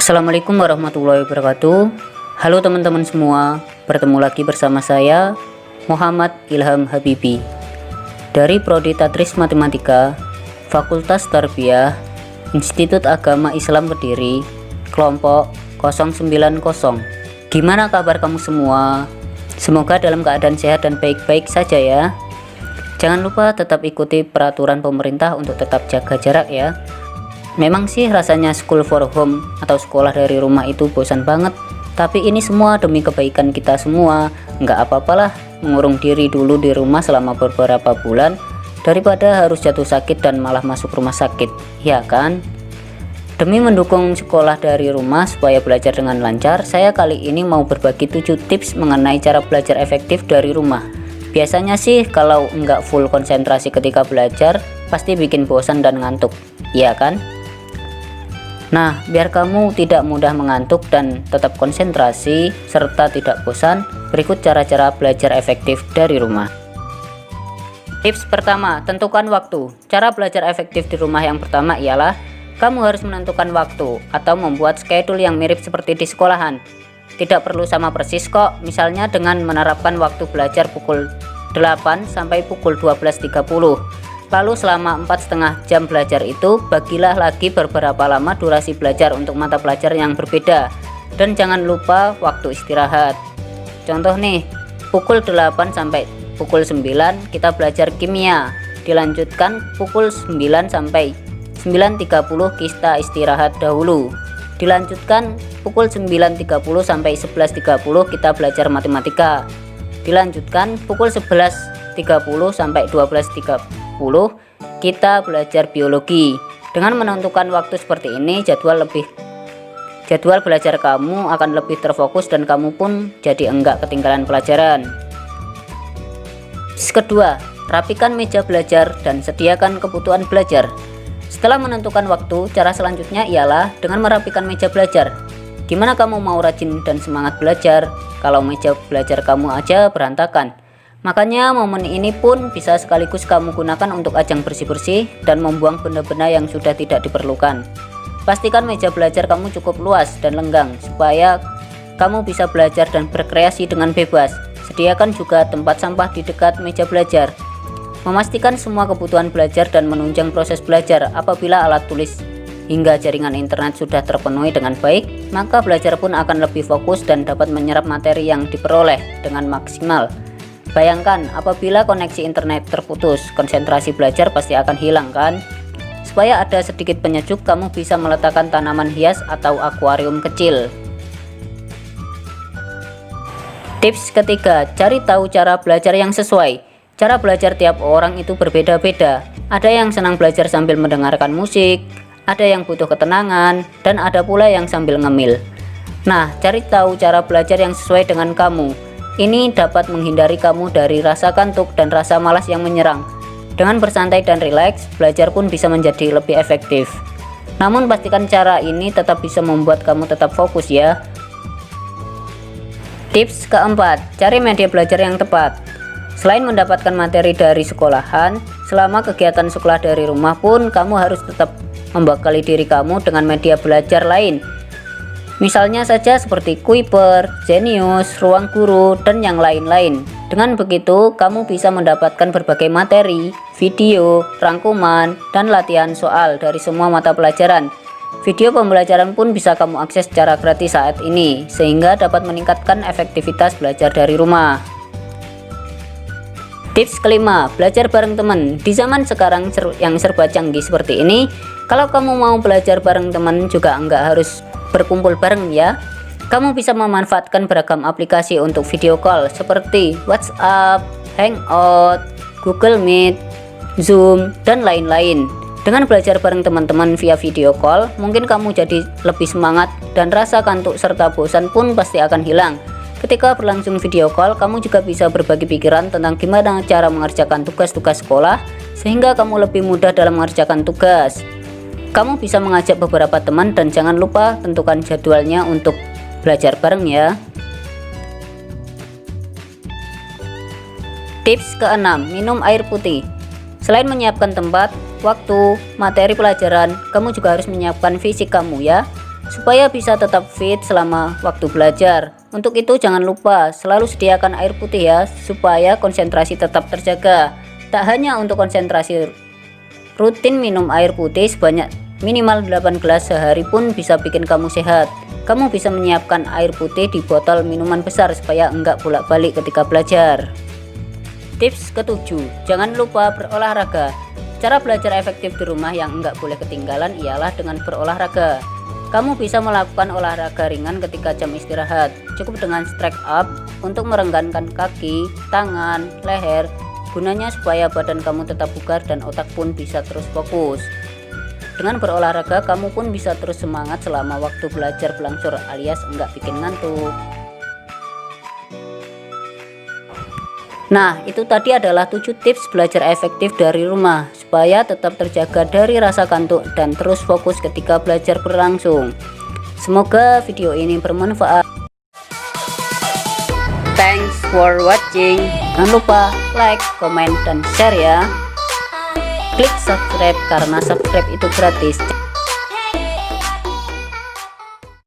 Assalamualaikum warahmatullahi wabarakatuh. Halo teman-teman semua, bertemu lagi bersama saya Muhammad Ilham Habibi dari Prodi Tadris Matematika, Fakultas Tarbiyah, Institut Agama Islam Kediri, kelompok 090. Gimana kabar kamu semua? Semoga dalam keadaan sehat dan baik-baik saja ya. Jangan lupa tetap ikuti peraturan pemerintah untuk tetap jaga jarak ya. Memang sih rasanya school for home atau sekolah dari rumah itu bosan banget, tapi ini semua demi kebaikan kita semua. Nggak apa-apalah mengurung diri dulu di rumah selama beberapa bulan daripada harus jatuh sakit dan malah masuk rumah sakit, ya kan? Demi mendukung sekolah dari rumah supaya belajar dengan lancar, saya kali ini mau berbagi 7 tips mengenai cara belajar efektif dari rumah. Biasanya sih kalau nggak full konsentrasi ketika belajar, pasti bikin bosan dan ngantuk, ya kan? Nah, biar kamu tidak mudah mengantuk dan tetap konsentrasi serta tidak bosan, berikut cara-cara belajar efektif dari rumah. Tips pertama, tentukan waktu. Cara belajar efektif di rumah yang pertama ialah kamu harus menentukan waktu atau membuat schedule yang mirip seperti di sekolahan. Tidak perlu sama persis kok, misalnya dengan menerapkan waktu belajar pukul 8 sampai pukul 12.30. Lalu selama 4,5 jam belajar itu, bagilah lagi beberapa lama durasi belajar untuk mata pelajaran yang berbeda. Dan jangan lupa waktu istirahat. Contoh nih, pukul 8 sampai pukul 9 kita belajar kimia. Dilanjutkan pukul 9 sampai 9.30 kita istirahat dahulu. Dilanjutkan pukul 9.30 sampai 11.30 kita belajar matematika. Dilanjutkan pukul 11.30 sampai 12.30 kita belajar biologi. Dengan menentukan waktu seperti ini, jadwal belajar kamu akan lebih terfokus dan kamu pun jadi enggak ketinggalan pelajaran. Kedua, rapikan meja belajar dan sediakan kebutuhan belajar. Setelah menentukan waktu, cara selanjutnya ialah dengan merapikan meja belajar. Gimana kamu mau rajin dan semangat belajar kalau meja belajar kamu aja berantakan? Makanya momen ini pun bisa sekaligus kamu gunakan untuk ajang bersih-bersih dan membuang benda-benda yang sudah tidak diperlukan. Pastikan meja belajar kamu cukup luas dan lenggang supaya kamu bisa belajar dan berkreasi dengan bebas. Sediakan juga tempat sampah di dekat meja belajar. Memastikan semua kebutuhan belajar dan menunjang proses belajar. Apabila alat tulis hingga jaringan internet sudah terpenuhi dengan baik, maka belajar pun akan lebih fokus dan dapat menyerap materi yang diperoleh dengan maksimal. Bayangkan apabila koneksi internet terputus, konsentrasi belajar pasti akan hilang kan? Supaya ada sedikit penyejuk, kamu bisa meletakkan tanaman hias atau akuarium kecil. Tips ketiga, cari tahu cara belajar yang sesuai. Cara belajar tiap orang itu berbeda-beda. Ada yang senang belajar sambil mendengarkan musik, ada yang butuh ketenangan, dan ada pula yang sambil ngemil. Nah, cari tahu cara belajar yang sesuai dengan kamu. Ini dapat menghindari kamu dari rasa kantuk dan rasa malas yang menyerang. Dengan bersantai dan rileks, belajar pun bisa menjadi lebih efektif. Namun pastikan cara ini tetap bisa membuat kamu tetap fokus ya. Tips keempat, cari media belajar yang tepat. Selain mendapatkan materi dari sekolahan, selama kegiatan sekolah dari rumah pun kamu harus tetap membekali diri kamu dengan media belajar lain. Misalnya saja seperti Kuiper, Zenius, Ruang Guru, dan yang lain-lain. Dengan begitu, kamu bisa mendapatkan berbagai materi, video, rangkuman, dan latihan soal dari semua mata pelajaran. Video pembelajaran pun bisa kamu akses secara gratis saat ini, sehingga dapat meningkatkan efektivitas belajar dari rumah. Tips kelima, belajar bareng teman. Di zaman sekarang yang serba canggih seperti ini, kalau kamu mau belajar bareng teman juga nggak harus berkumpul bareng ya. Kamu bisa memanfaatkan beragam aplikasi untuk video call seperti WhatsApp, Hangout, Google Meet, Zoom, dan lain-lain. Dengan belajar bareng teman-teman via video call, mungkin kamu jadi lebih semangat dan rasa kantuk serta bosan pun pasti akan hilang. Ketika berlangsung video call, kamu juga bisa berbagi pikiran tentang gimana cara mengerjakan tugas-tugas sekolah sehingga kamu lebih mudah dalam mengerjakan tugas. Kamu bisa mengajak beberapa teman dan jangan lupa tentukan jadwalnya untuk belajar bareng ya. Tips keenam, minum air putih. Selain menyiapkan tempat, waktu, materi pelajaran, kamu juga harus menyiapkan fisik kamu ya. supaya bisa tetap fit selama waktu belajar. Untuk itu jangan lupa selalu sediakan air putih ya, supaya konsentrasi tetap terjaga. Tak hanya untuk konsentrasi, rutin minum air putih sebanyak minimal 8 gelas sehari pun bisa bikin kamu sehat. Kamu bisa menyiapkan air putih di botol minuman besar supaya enggak bolak-balik ketika belajar. Tips ketujuh, jangan lupa berolahraga. Cara belajar efektif di rumah yang enggak boleh ketinggalan ialah dengan berolahraga. Kamu bisa melakukan olahraga ringan ketika jam istirahat. Cukup dengan stretch up untuk merenggangkan kaki, tangan, leher. Gunanya supaya badan kamu tetap bugar dan otak pun bisa terus fokus. Dengan berolahraga kamu pun bisa terus semangat selama waktu belajar berlangsung alias enggak bikin ngantuk. Nah, itu tadi adalah 7 tips belajar efektif dari rumah supaya tetap terjaga dari rasa kantuk dan terus fokus ketika belajar berlangsung. Semoga video ini bermanfaat. Thanks for watching. Jangan lupa like, comment, dan share ya. Klik subscribe karena subscribe itu gratis.